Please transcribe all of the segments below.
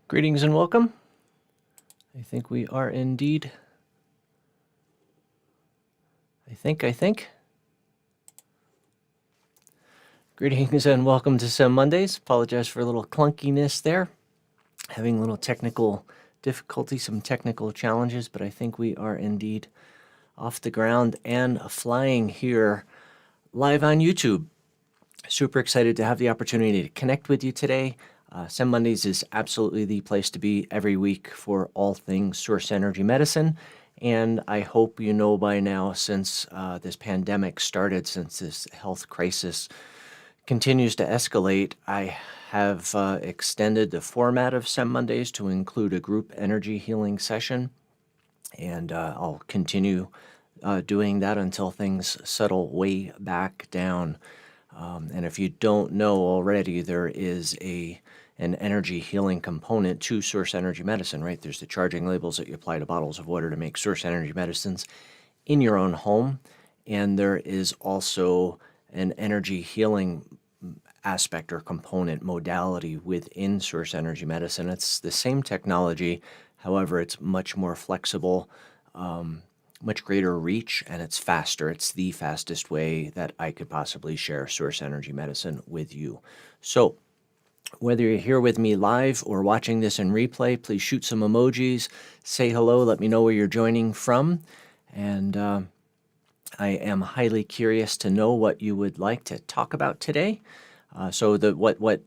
Greetings and welcome. I think we are indeed. I think. Greetings and welcome to SEM Mondays. Apologize for a little clunkiness there. Having a little technical difficulty, some technical challenges, but I think we are indeed off the ground and flying here live on YouTube. Super excited to have the opportunity to connect with you today. SEM Mondays is absolutely the place to be every week for all things source energy medicine. And I hope you know by now, since this pandemic started, since this health crisis continues to escalate, I have extended the format of SEM Mondays to include a group energy healing session. And I'll continue doing that until things settle way back down. And if you don't know already, there is an energy healing component to source energy medicine, right? There's the charging labels that you apply to bottles of water to make source energy medicines in your own home. And there is also an energy healing aspect or component modality within source energy medicine. It's the same technology, however, it's much more flexible, much greater reach, and it's faster. It's the fastest way that I could possibly share source energy medicine with you. So whether you're here with me live or watching this in replay, please shoot some emojis, say hello, let me know where you're joining from. And I am highly curious to know what you would like to talk about today. So what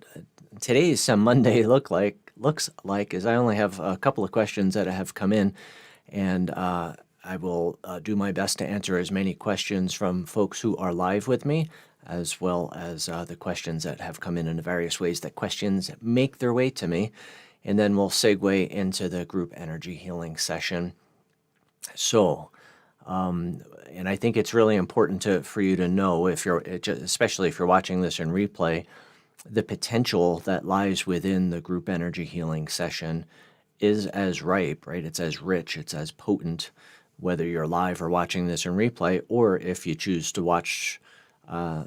today's SEM Monday looks like is I only have a couple of questions that have come in, and I will do my best to answer as many questions from folks who are live with me, as well as the questions that have come in the various ways that questions make their way to me. And then we'll segue into the group energy healing session. So, and I think it's really important for you to know, especially if you're watching this in replay, the potential that lies within the group energy healing session is as ripe, right? It's as rich, it's as potent, whether you're live or watching this in replay, or if you choose to watch,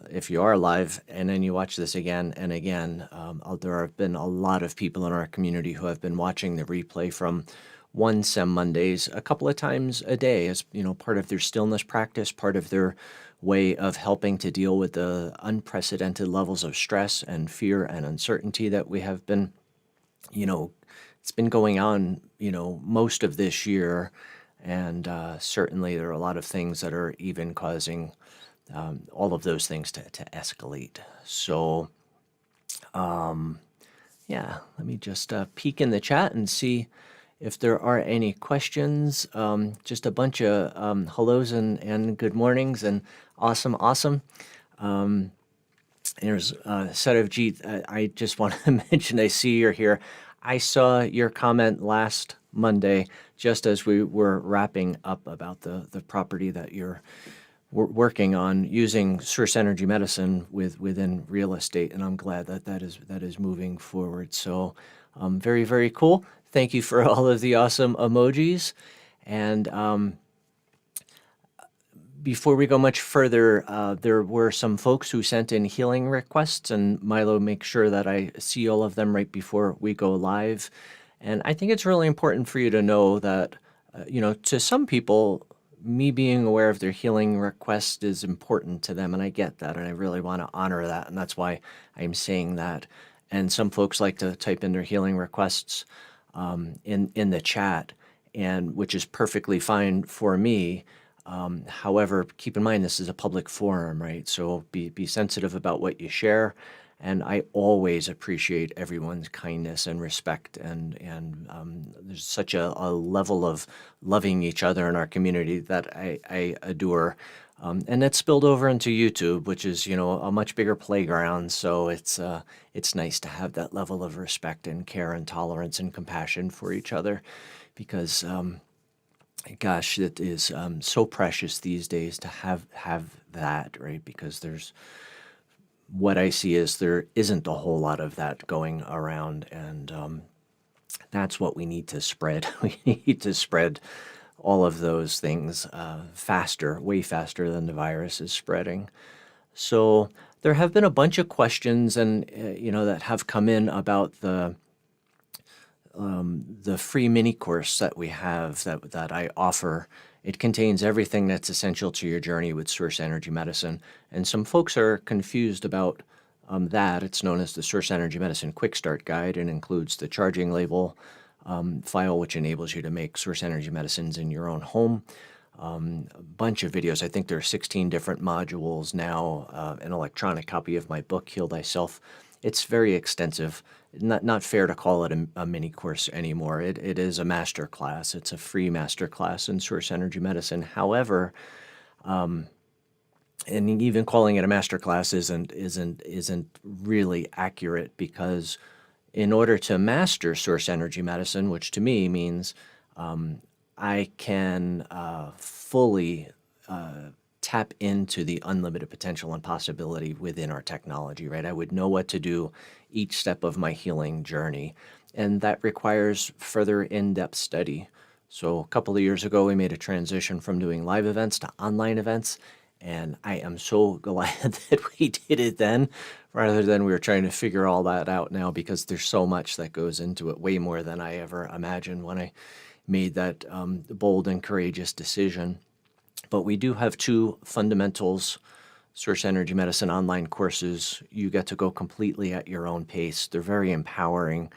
if you are live and then you watch this again and again. There have been a lot of people in our community who have been watching the replay from one SEM Mondays a couple of times a day as, part of their stillness practice, part of their way of helping to deal with the unprecedented levels of stress and fear and uncertainty that we have been, it's been going on, most of this year. And certainly there are a lot of things that are even causing all of those things to escalate. So, yeah, let me just peek in the chat and see if there are any questions. Just a bunch of hellos and good mornings and awesome. There's a set of I just want to mention, I see you're here. I saw your comment last Monday, just as we were wrapping up about the property that you're working on using source energy medicine within real estate, and I'm glad that is moving forward. So very, very cool. Thank you for all of the awesome emojis. And before we go much further, there were some folks who sent in healing requests, and Milo makes sure that I see all of them right before we go live. And I think it's really important for you to know that, to some people, me being aware of their healing request is important to them, and I get that, and I really want to honor that, and that's why I'm saying that. And some folks like to type in their healing requests in the chat, and which is perfectly fine for me. However, keep in mind this is a public forum, right? So be sensitive about what you share. And I always appreciate everyone's kindness and respect, and there's such a level of loving each other in our community that I adore. And that's spilled over into YouTube, which is, a much bigger playground. So it's nice to have that level of respect and care and tolerance and compassion for each other, because gosh, it is so precious these days to have that, right? Because what I see is there isn't a whole lot of that going around, and that's what we need to spread. We need to spread all of those things faster, way faster than the virus is spreading. So there have been a bunch of questions, and that have come in about the the free mini course that we have that I offer, it contains everything that's essential to your journey with source energy medicine. And some folks are confused about that. It's known as the Source Energy Medicine Quick Start Guide and includes the charging label file, which enables you to make source energy medicines in your own home. A bunch of videos. I think there are 16 different modules now, an electronic copy of my book, Heal Thyself. It's very extensive. Not fair to call it a mini course anymore. It is a master class. It's a free master class in source energy medicine. However, and even calling it a master class isn't really accurate, because in order to master source energy medicine, which to me means I can fully tap into the unlimited potential and possibility within our technology, right? I would know what to do each step of my healing journey, and that requires further in-depth study. So a couple of years ago, we made a transition from doing live events to online events, and I am so glad that we did it then, rather than we were trying to figure all that out now, because there's so much that goes into it, way more than I ever imagined when I made that bold and courageous decision. But we do have 2 fundamentals source energy medicine online courses. You get to go completely at your own pace. They're very empowering.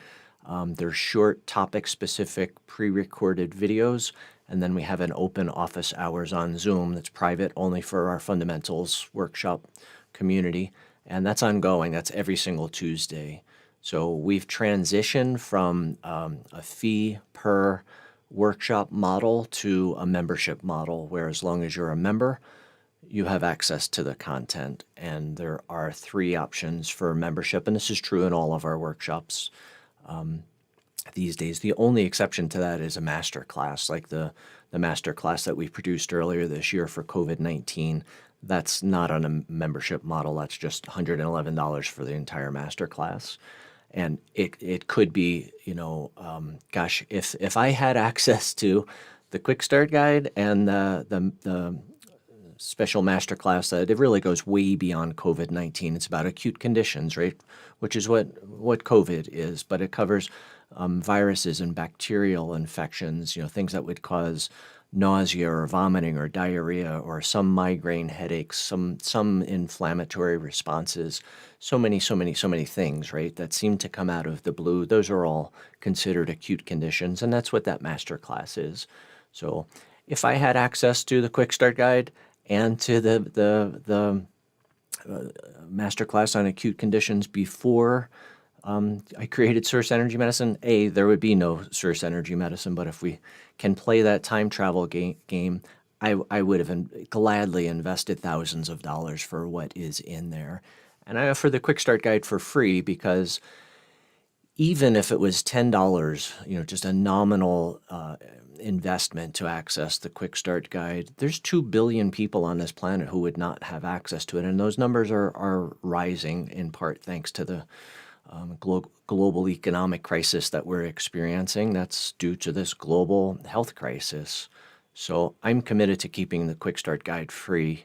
They're short, topic-specific, pre-recorded videos. And then we have an open office hours on Zoom that's private only for our fundamentals workshop community. And that's ongoing. That's every single Tuesday. So we've transitioned from a fee per workshop model to a membership model, where as long as you're a member, you have access to the content. And there are 3 options for membership, and this is true in all of our workshops these days. The only exception to that is a master class, like the master class that we produced earlier this year for COVID-19. That's not on a membership model. That's just $111 for the entire master class. And it could be, gosh, if I had access to the Quick Start Guide and the special masterclass, that it really goes way beyond COVID-19. It's about acute conditions, right? Which is what COVID is, but it covers viruses and bacterial infections, things that would cause nausea or vomiting or diarrhea or some migraine headaches, some inflammatory responses, so many things, right, that seem to come out of the blue. Those are all considered acute conditions, and that's what that master class is. So if I had access to the Quick Start Guide and to the master class on acute conditions before I created Source Energy Medicine, there would be no Source Energy Medicine, but if we can play that time travel game, I would have gladly invested thousands of dollars for what is in there. And I offer the Quick Start Guide for free, because even if it was $10, just a nominal investment to access the Quick Start Guide, there's 2 billion people on this planet who would not have access to it. And those numbers are rising, in part thanks to the global economic crisis that we're experiencing. That's due to this global health crisis. So I'm committed to keeping the Quick Start Guide free,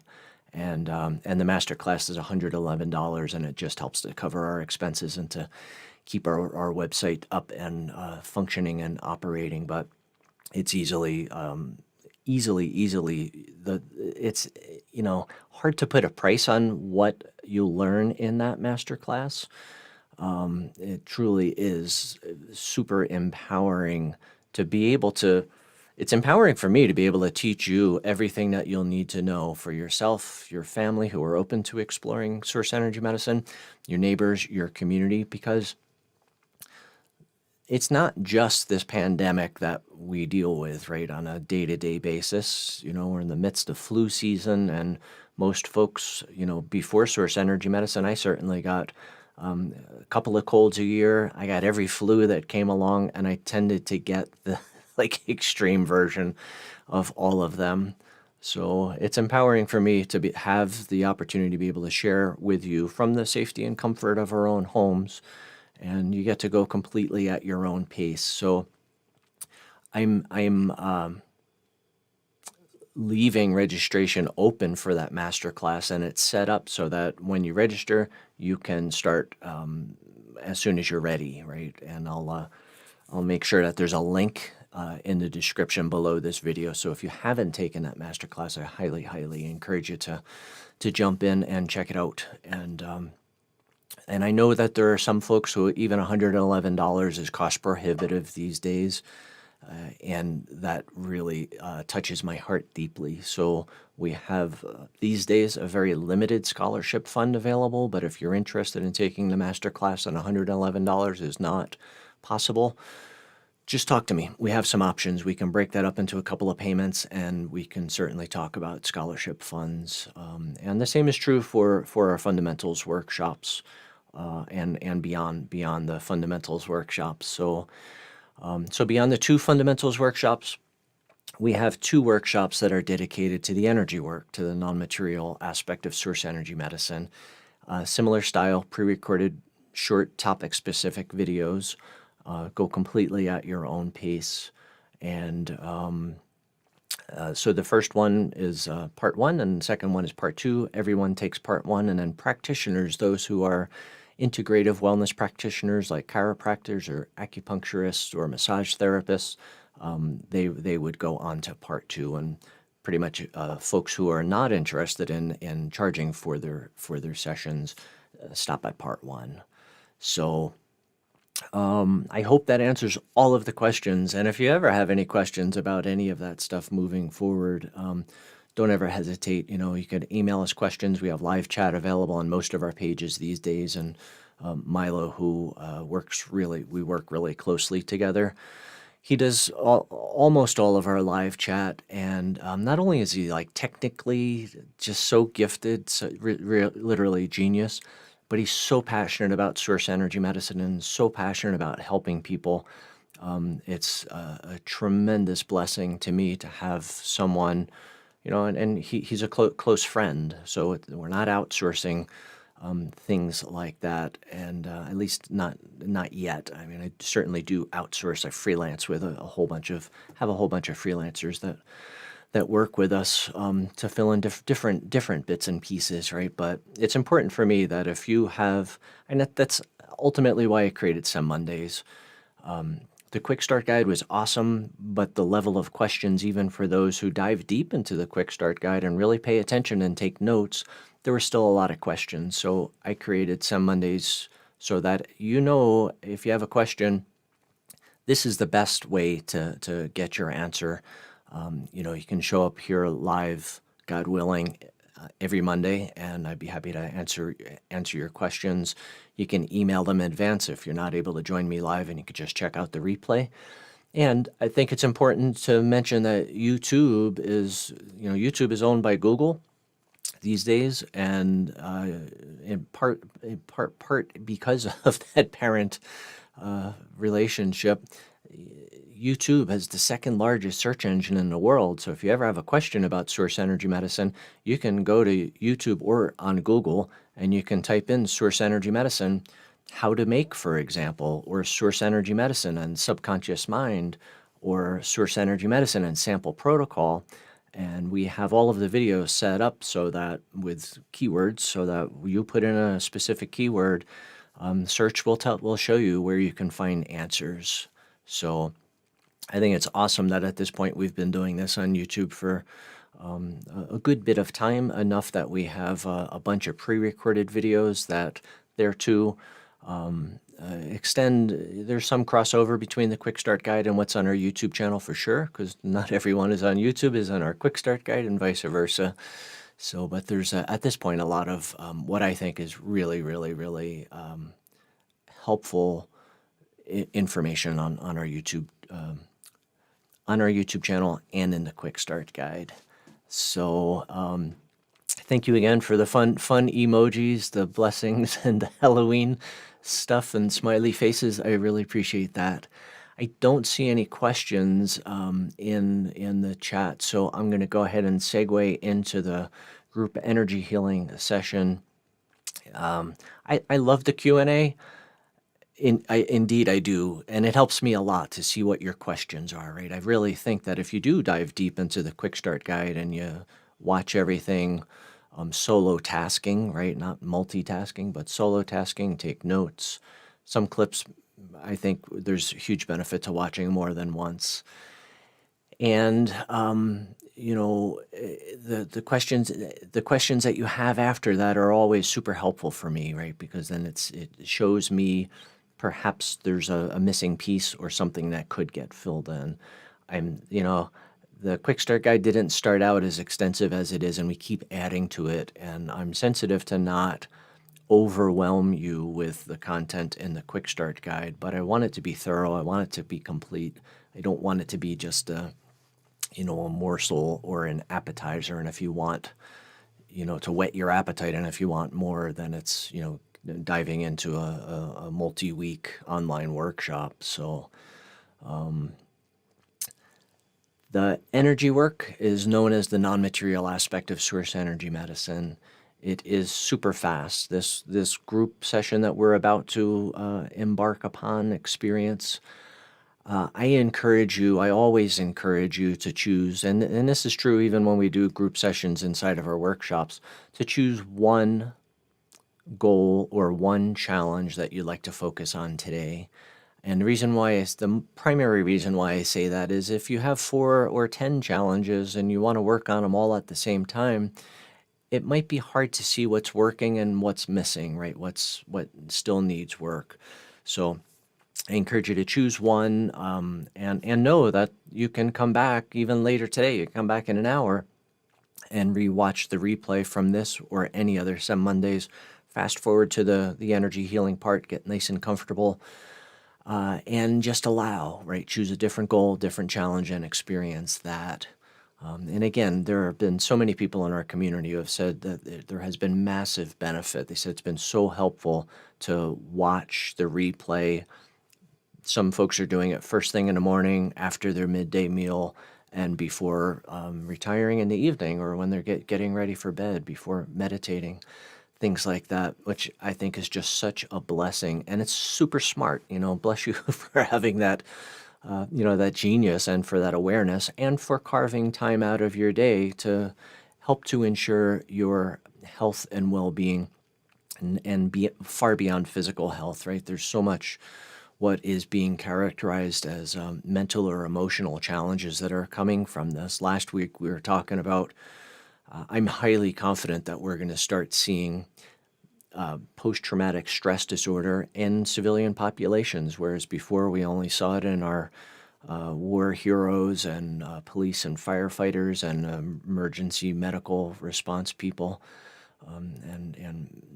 and the master class is $111, and it just helps to cover our expenses and to keep our website up and functioning and operating. But it's easily it's hard to put a price on what you learn in that master class. It truly is super empowering to be able to, it's empowering for me to be able to teach you everything that you'll need to know for yourself, your family who are open to exploring source energy medicine, your neighbors, your community, because it's not just this pandemic that we deal with, right, on a day-to-day basis. We're in the midst of flu season, and most folks, before source energy medicine, I certainly got a couple of colds a year. I got every flu that came along, and I tended to get the extreme version of all of them. So it's empowering for me to have the opportunity to be able to share with you from the safety and comfort of our own homes, and you get to go completely at your own pace. So I'm leaving registration open for that masterclass, and it's set up so that when you register, you can start as soon as you're ready, right? And I'll I'll make sure that there's a link in the description below this video. So if you haven't taken that masterclass, I highly, highly encourage you to jump in and check it out. And I know that there are some folks who even $111 is cost prohibitive these days, and that really touches my heart deeply. So we have these days a very limited scholarship fund available, but if you're interested in taking the masterclass and $111 is not possible, just talk to me. We have some options. We can break that up into a couple of payments, and we can certainly talk about scholarship funds. And the same is true for our fundamentals workshops and beyond the fundamentals workshops. So beyond the 2 fundamentals workshops, we have 2 workshops that are dedicated to the energy work, to the non-material aspect of source energy medicine. Similar style, pre-recorded, short topic-specific videos. Go completely at your own pace. And so the first one is part 1, and the second one is part 2. Everyone takes part 1, and then practitioners, those who are integrative wellness practitioners like chiropractors or acupuncturists or massage therapists, they would go on to part 2, and pretty much folks who are not interested in charging for their sessions stop at part 1. So I hope that answers all of the questions. And if you ever have any questions about any of that stuff moving forward, don't ever hesitate. You can email us questions. We have live chat available on most of our pages these days. And Milo, who we work really closely together. He does almost all of our live chat. And not only is he like technically just so gifted, literally genius, but he's so passionate about source energy medicine and so passionate about helping people. It's a tremendous blessing to me to have someone, and he's a close friend. So we're not outsourcing things like that, and at least not yet. I mean, I certainly do outsource. I freelance with a whole bunch of freelancers that work with us to fill in different bits and pieces, right? But it's important for me that if you have, and that's ultimately why I created SEM Mondays. The Quick Start Guide was awesome, but the level of questions, even for those who dive deep into the Quick Start Guide and really pay attention and take notes, there were still a lot of questions. So I created SEM Mondays so that if you have a question, this is the best way to get your answer. You can show up here live, God willing, every Monday, and I'd be happy to answer your questions. You can email them in advance if you're not able to join me live, and you could just check out the replay. And I think it's important to mention that YouTube is owned by Google these days, and in part because of that parent relationship. YouTube has the second largest search engine in the world. So if you ever have a question about source energy medicine, you can go to YouTube or on Google and you can type in source energy medicine, how to make, for example, or source energy medicine and subconscious mind, or source energy medicine and sample protocol. And we have all of the videos set up so that with keywords, so that you put in a specific keyword, search will show you where you can find answers. So I think it's awesome that at this point we've been doing this on YouTube for a good bit of time, enough that we have a bunch of pre-recorded videos that there too extend. There's some crossover between the Quick Start Guide and what's on our YouTube channel for sure, because not everyone is on YouTube is on our Quick Start Guide and vice versa. So, but there's at this point a lot of what I think is really, really, really helpful information on our YouTube channel and in the Quick Start Guide. So thank you again for the fun emojis, the blessings, and the Halloween stuff and smiley faces. I really appreciate that. I don't see any questions in the chat, so I'm going to go ahead and segue into the group energy healing session. I love the Q&A. Indeed, I do. And it helps me a lot to see what your questions are, right? I really think that if you do dive deep into the Quick Start Guide and you watch everything solo tasking, right? Not multitasking, but solo tasking, take notes. Some clips I think there's huge benefit to watching more than once. And the questions that you have after that are always super helpful for me, right? Because then it shows me perhaps there's a missing piece or something that could get filled in. The quick start guide didn't start out as extensive as it is, and we keep adding to it. And I'm sensitive to not overwhelm you with the content in the quick start guide, but I want it to be thorough. I want it to be complete. I don't want it to be just a morsel or an appetizer. And if you want, to whet your appetite, and if you want more, then it's, diving into a multi-week online workshop. So the energy work is known as the non-material aspect of source energy medicine. It is super fast. This group session that we're about to embark upon, experience, I always encourage you to choose, and this is true even when we do group sessions inside of our workshops, to choose one goal or one challenge that you'd like to focus on today. And the primary reason why I say that is if you have 4 or 10 challenges and you want to work on them all at the same time, it might be hard to see what's working and what's missing, right? What still needs work. So I encourage you to choose one, and know that you can come back even later today. You can come back in an hour and rewatch the replay from this or any other SEM Mondays. Fast forward to the energy healing part, get nice and comfortable, and just allow, right? Choose a different goal, different challenge, and experience that. And again, there have been so many people in our community who have said that there has been massive benefit. They said it's been so helpful to watch the replay. Some folks are doing it first thing in the morning, after their midday meal, and before retiring in the evening, or when they're getting ready for bed, before meditating, things like that, which I think is just such a blessing. And it's super smart. Bless you for having that, that genius, and for that awareness, and for carving time out of your day to help to ensure your health and well-being, and be far beyond physical health, right? There's so much what is being characterized as mental or emotional challenges that are coming from this. Last week we were talking about, I'm highly confident that we're going to start seeing post-traumatic stress disorder in civilian populations, whereas before we only saw it in our war heroes and police and firefighters and emergency medical response people, and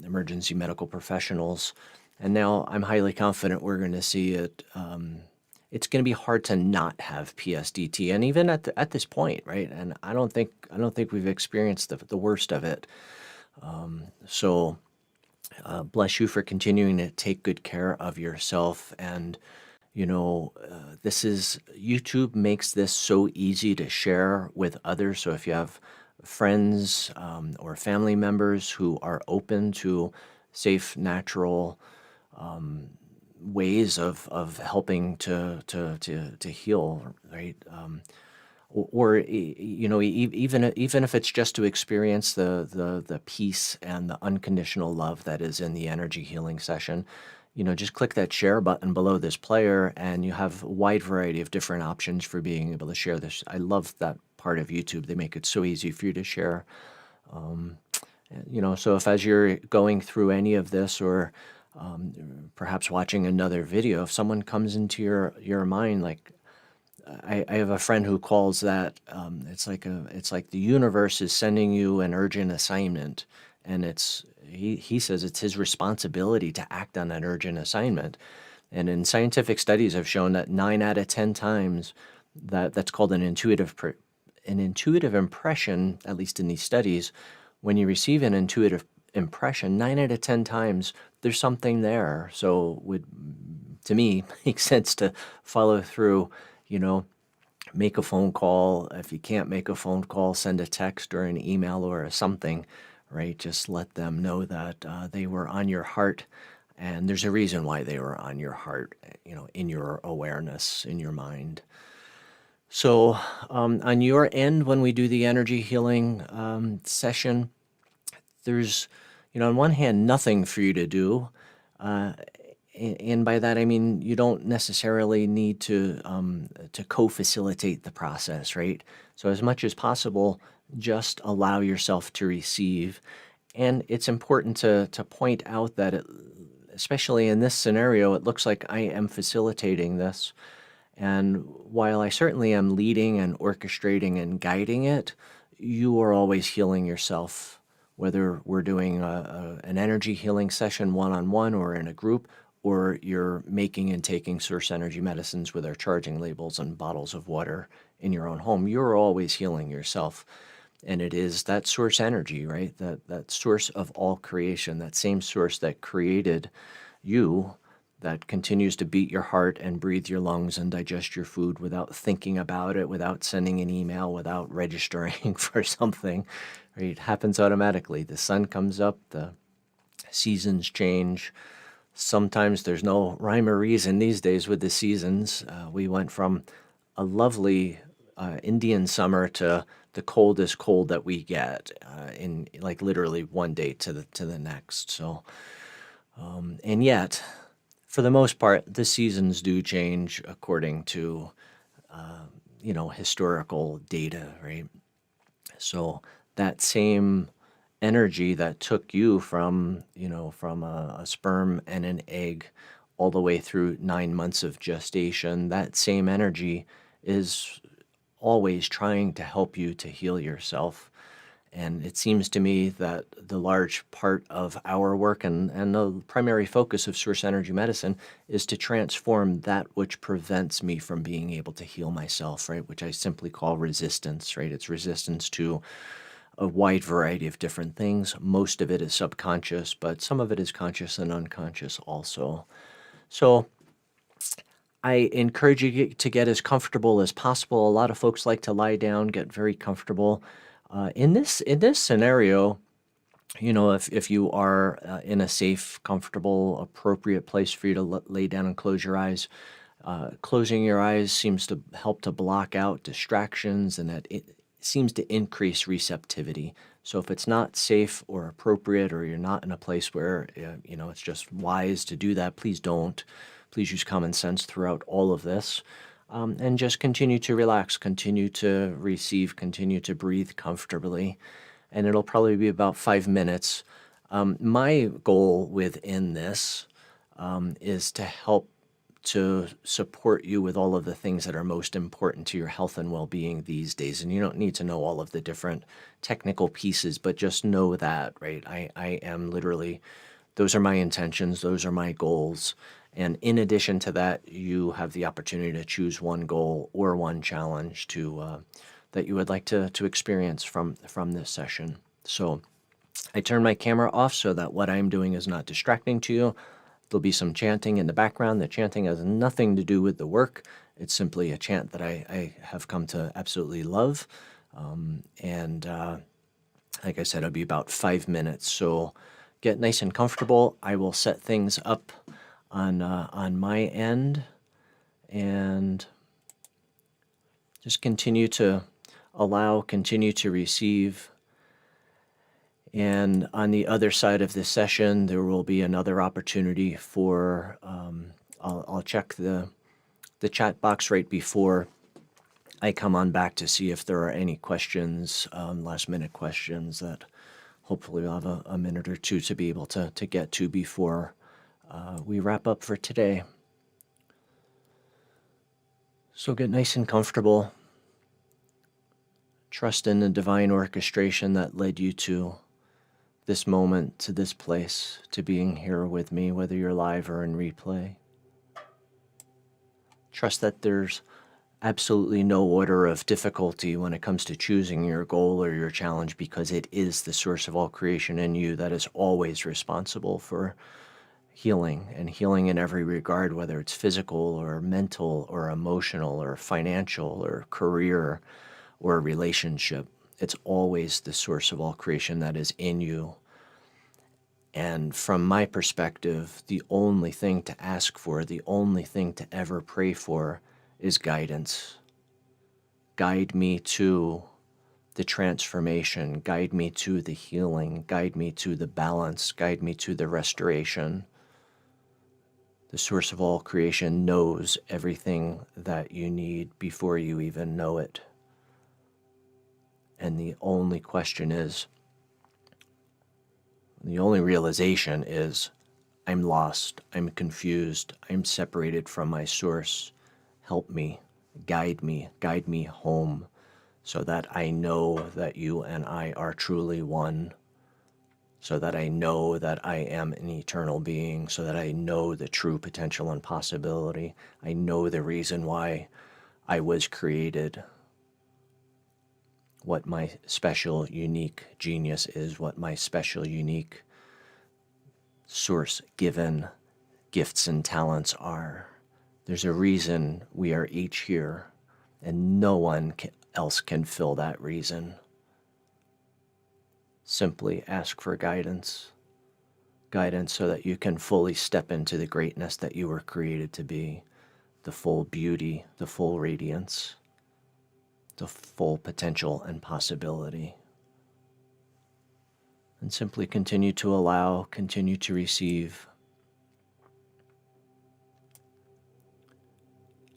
emergency medical professionals. And now I'm highly confident we're going to see it. It's going to be hard to not have PSDT, and even at this point, right? And I don't think we've experienced the worst of it. So bless you for continuing to take good care of yourself. And YouTube makes this so easy to share with others. So if you have friends or family members who are open to safe, natural ways of helping to heal, right? Even if it's just to experience the peace and the unconditional love that is in the energy healing session, just click that share button below this player, and you have a wide variety of different options for being able to share this. I love that part of YouTube. They make it so easy for you to share. So if as you're going through any of this, or perhaps watching another video, if someone comes into your mind, like I have a friend who calls that, it's like the universe is sending you an urgent assignment, and he says it's his responsibility to act on that urgent assignment. And in scientific studies have shown that 9 out of 10 times that's called an intuitive impression, at least in these studies. When you receive an intuitive impression, 9 out of 10 times there's something there. So to me, makes sense to follow through, make a phone call. If you can't make a phone call, send a text or an email or something, right? Just let them know that they were on your heart, and there's a reason why they were on your heart, in your awareness, in your mind. So on your end, when we do the energy healing session, there's, on one hand, nothing for you to do. And by that I mean you don't necessarily need to co-facilitate the process, right? So as much as possible, just allow yourself to receive. And it's important to point out that especially in this scenario, it looks like I am facilitating this. And while I certainly am leading and orchestrating and guiding it, you are always healing yourself, whether we're doing an energy healing session one-on-one or in a group, or you're making and taking source energy medicines with our charging labels and bottles of water in your own home. You're always healing yourself. And it is that source energy, right? That source of all creation, that same source that created you, that continues to beat your heart and breathe your lungs and digest your food without thinking about it, without sending an email, without registering for something, right? It happens automatically. The sun comes up, the seasons change. Sometimes there's no rhyme or reason these days with the seasons. We went from a lovely Indian summer to the coldest cold that we get in like literally one day to the next. So, and yet, for the most part, the seasons do change according to historical data, right? So that same energy that took you from a sperm and an egg all the way through 9 months of gestation, that same energy is always trying to help you to heal yourself. And it seems to me that the large part of our work and the primary focus of source energy medicine is to transform that which prevents me from being able to heal myself, right? Which I simply call resistance, right? It's resistance to a wide variety of different things. Most of it is subconscious, but some of it is conscious and unconscious also. So I encourage you to get as comfortable as possible. A lot of folks like to lie down, get very comfortable. In this scenario, if you are in a safe, comfortable, appropriate place for you to lay down and close your eyes, closing your eyes seems to help to block out distractions, and that it seems to increase receptivity. So if it's not safe or appropriate, or you're not in a place where it's just wise to do that, please don't. Please use common sense throughout all of this. And just continue to relax, continue to receive, continue to breathe comfortably. And it'll probably be about 5 minutes. My goal within this is to help to support you with all of the things that are most important to your health and well-being these days. And you don't need to know all of the different technical pieces, but just know that, right? I am literally, those are my intentions, those are my goals. And in addition to that, you have the opportunity to choose one goal or one challenge that you would like to experience from this session. So I turn my camera off so that what I'm doing is not distracting to you. There'll be some chanting in the background. The chanting has nothing to do with the work. It's simply a chant that I have come to absolutely love. Like I said, it'll be about 5 minutes. So get nice and comfortable. I will set things up on my end, and just continue to allow, continue to receive. And on the other side of this session, there will be another opportunity for, I'll check the chat box right before I come on back to see if there are any questions, last minute questions that hopefully we'll have a minute or two to be able to get to before we wrap up for today. So get nice and comfortable. Trust in the divine orchestration that led you to this moment, to this place, to being here with me, whether you're live or in replay. Trust that there's absolutely no order of difficulty when it comes to choosing your goal or your challenge, because it is the source of all creation in you that is always responsible for healing, and healing in every regard, whether it's physical or mental or emotional or financial or career or relationship. It's always the source of all creation that is in you. And from my perspective, the only thing to ask for, the only thing to ever pray for is guidance. Guide me to the transformation, guide me to the healing, guide me to the balance, guide me to the restoration. The source of all creation knows everything that you need before you even know it. And the only question is, the only realization is, I'm lost, I'm confused, I'm separated from my source. Help me, guide me home, so that I know that you and I are truly one, so that I know that I am an eternal being, so that I know the true potential and possibility. I know the reason why I was created, what my special, unique genius is, what my special, unique source-given gifts and talents are. There's a reason we are each here, and no one else can fill that reason. Simply ask for guidance. Guidance so that you can fully step into the greatness that you were created to be, the full beauty, the full radiance, the full potential and possibility. And simply continue to allow, continue to receive,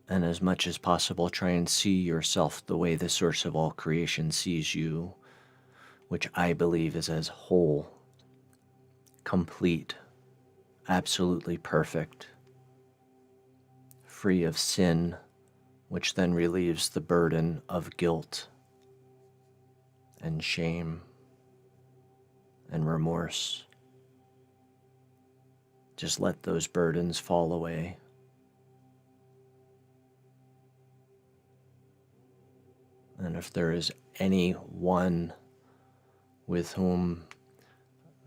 and as much as possible try and see yourself the way the source of all creation sees you, which I believe is as whole, complete, absolutely perfect, free of sin, which then relieves the burden of guilt and shame and remorse. Just let those burdens fall away. And if there is anyone with whom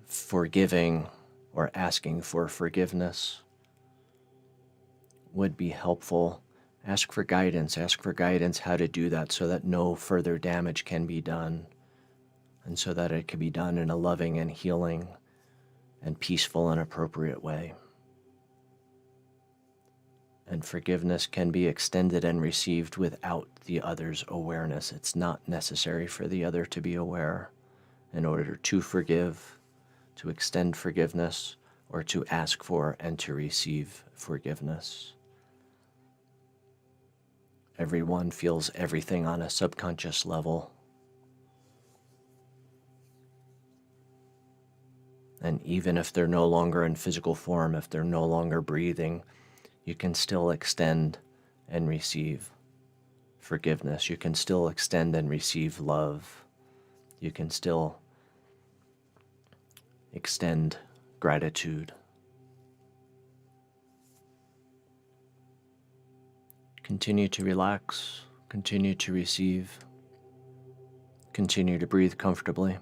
forgiving or asking for forgiveness would be helpful, ask for guidance how to do that so that no further damage can be done, and so that it can be done in a loving and healing and peaceful and appropriate way. And forgiveness can be extended and received without the other's awareness. It's not necessary for the other to be aware in order to forgive, to extend forgiveness, or to ask for and to receive forgiveness. Everyone feels everything on a subconscious level. And even if they're no longer in physical form, if they're no longer breathing, you can still extend and receive forgiveness. You can still extend and receive love. You can still extend gratitude. Continue to relax, continue to receive, continue to breathe comfortably.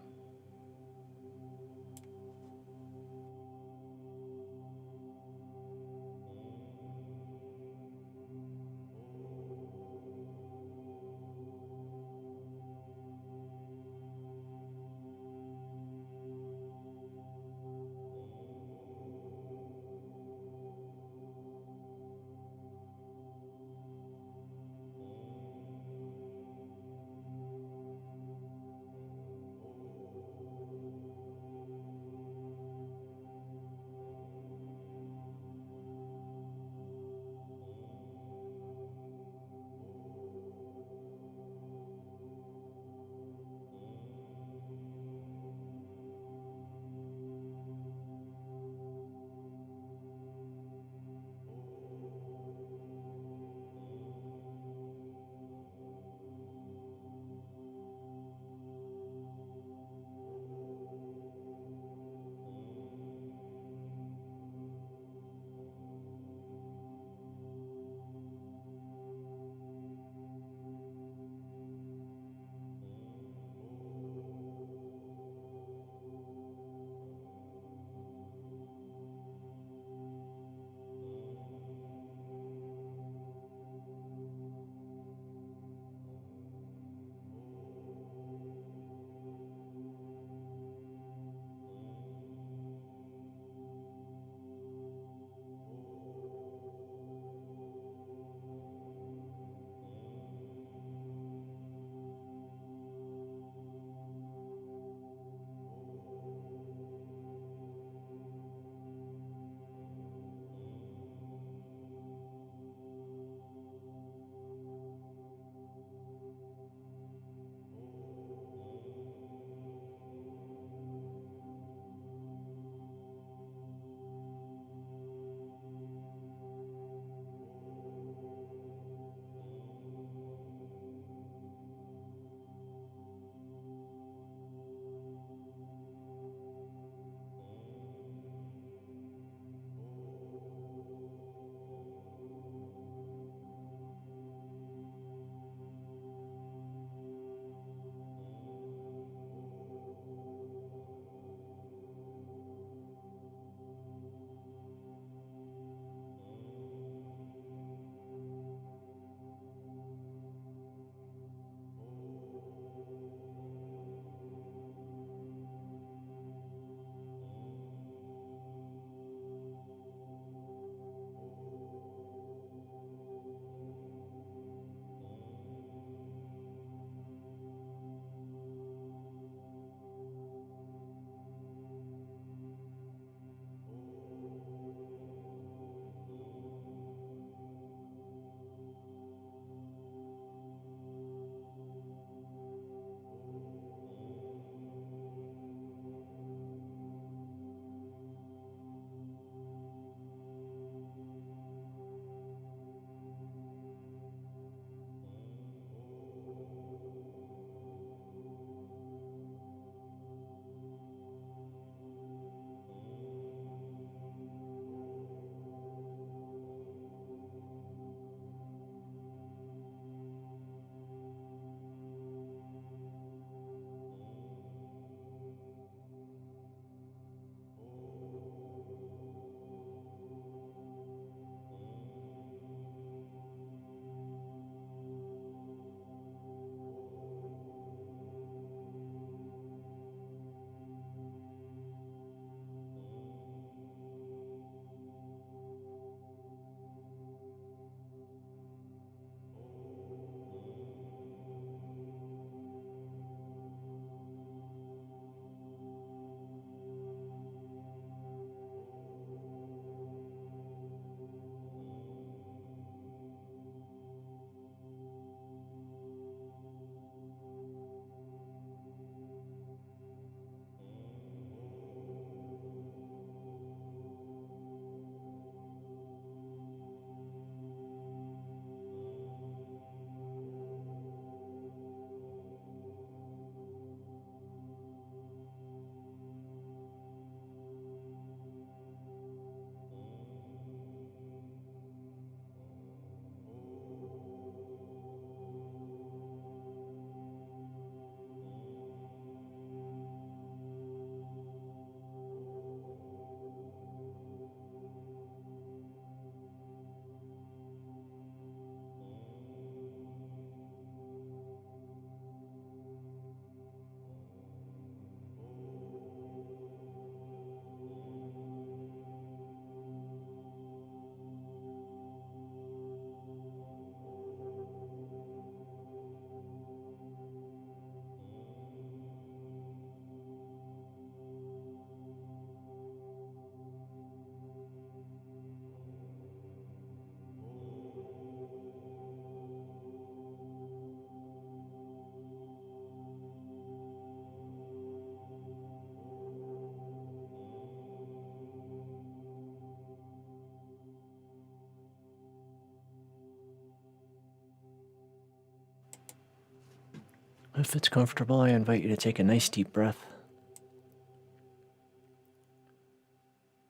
If it's comfortable, I invite you to take a nice deep breath.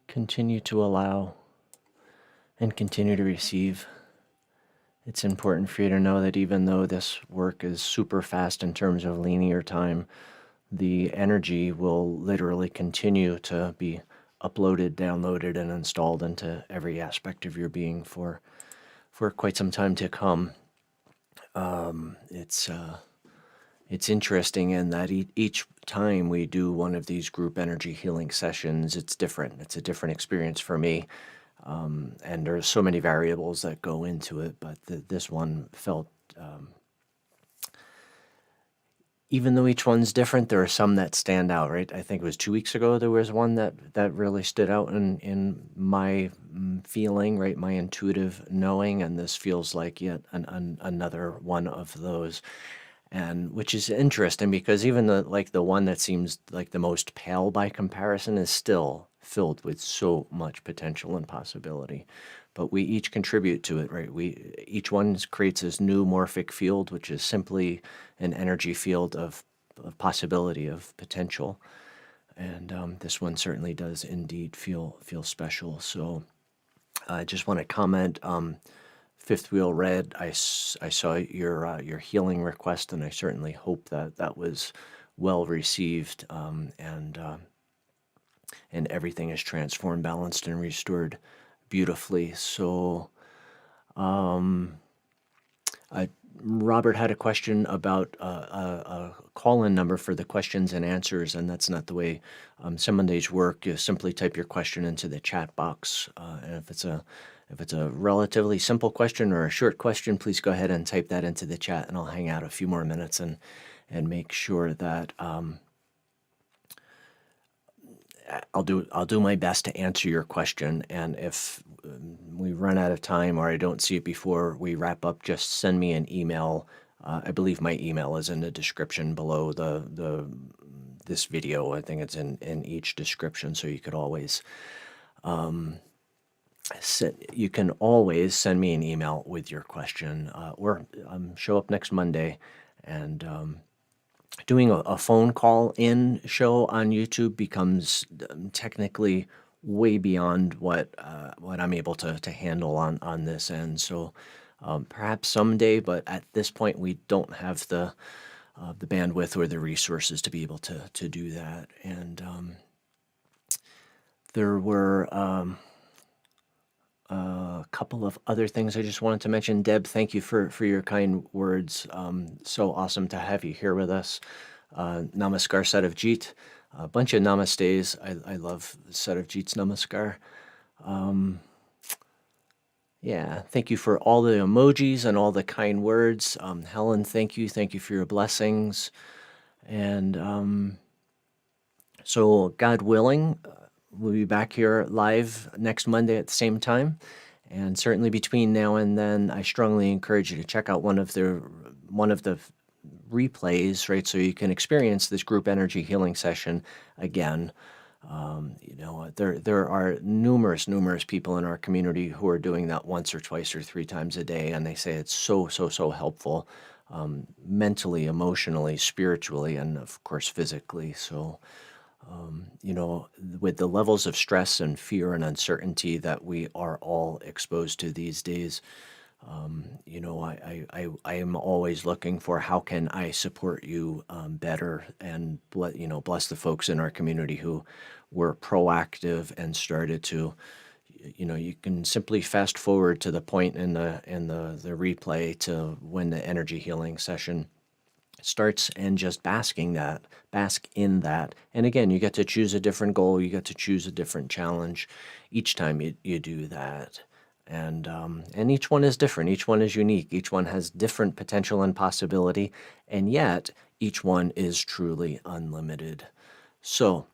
Continue to allow and continue to receive. It's important for you to know that even though this work is super fast in terms of linear time, the energy will literally continue to be uploaded, downloaded, and installed into every aspect of your being for quite some time to come. It's interesting in that each time we do one of these group energy healing sessions, it's different. It's a different experience for me. And there's so many variables that go into it, but this one felt, even though each one's different, there are some that stand out, right? I think it was 2 weeks ago, there was one that really stood out in my feeling, right? My intuitive knowing, and this feels like yet another one of those. And which is interesting because even the one that seems like the most pale by comparison is still filled with so much potential and possibility. But we each contribute to it, right? Each one creates this new morphic field, which is simply an energy field of possibility, of potential. And this one certainly does indeed feel special. So I just want to comment. Fifth Wheel Red, I saw your healing request, and I certainly hope that was well received, and everything is transformed, balanced, and restored beautifully. So, Robert had a question about a call-in number for the questions and answers, and that's not the way SEM Mondays work. You simply type your question into the chat box, and if it's a relatively simple question or a short question, please go ahead and type that into the chat, and I'll hang out a few more minutes and make sure that I'll do my best to answer your question. And if we run out of time or I don't see it before we wrap up, just send me an email. I believe my email is in the description below this video. I think it's in each description, so you could always you can always send me an email with your question, or show up next Monday. And doing a phone call in show on YouTube becomes technically way beyond what I'm able to handle on this end. So perhaps someday, but at this point we don't have the bandwidth or the resources to be able to do that. And there were a couple of other things I just wanted to mention. Deb, thank you for your kind words. So awesome to have you here with us. Namaskar Sadavjeet. A bunch of namastes. I love Sadavjeet's namaskar. Yeah, thank you for all the emojis and all the kind words. Helen, thank you. Thank you for your blessings. And so God willing, we'll be back here live next Monday at the same time. And certainly between now and then, I strongly encourage you to check out one of the replays, right? So you can experience this group energy healing session again. There are numerous people in our community who are doing that once or twice or 3 times a day, and they say it's so helpful, mentally, emotionally, spiritually, and of course physically. So with the levels of stress and fear and uncertainty that we are all exposed to these days, I am always looking for how can I support you better, and bless the folks in our community who were proactive and started to, you can simply fast forward to the point in the replay to when the energy healing session starts, and just bask in that. And again, you get to choose a different goal, you get to choose a different challenge each time you do that. And each one is different, each one is unique, each one has different potential and possibility, and yet each one is truly unlimited. So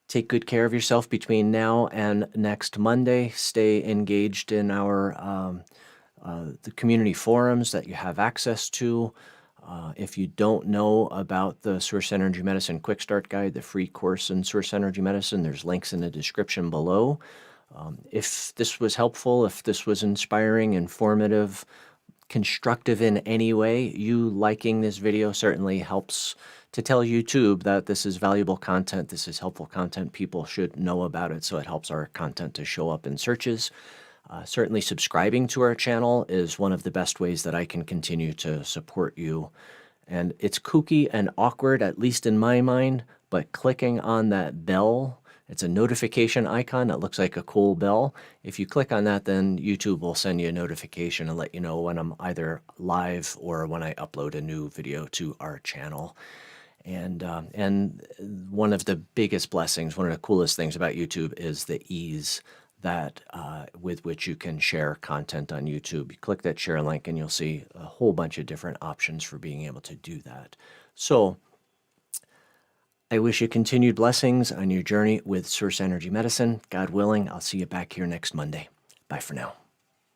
take good care of yourself between now and next Monday. Stay engaged in our the community forums that you have access to. If you don't know about the Source Energy Medicine Quick Start Guide, the free course in Source Energy Medicine, there's links in the description below. If this was helpful, if this was inspiring, informative, constructive in any way, you liking this video certainly helps to tell YouTube that this is valuable content, this is helpful content, people should know about it, so it helps our content to show up in searches. Certainly subscribing to our channel is one of the best ways that I can continue to support you. And it's kooky and awkward, at least in my mind, but clicking on that bell, it's a notification icon that looks like a cool bell. If you click on that, then YouTube will send you a notification and let you know when I'm either live or when I upload a new video to our channel. And one of the biggest blessings, one of the coolest things about YouTube is the ease that with which you can share content on YouTube. You click that share link and you'll see a whole bunch of different options for being able to do that. So I wish you continued blessings on your journey with Source Energy Medicine. God willing, I'll see you back here next Monday. Bye for now.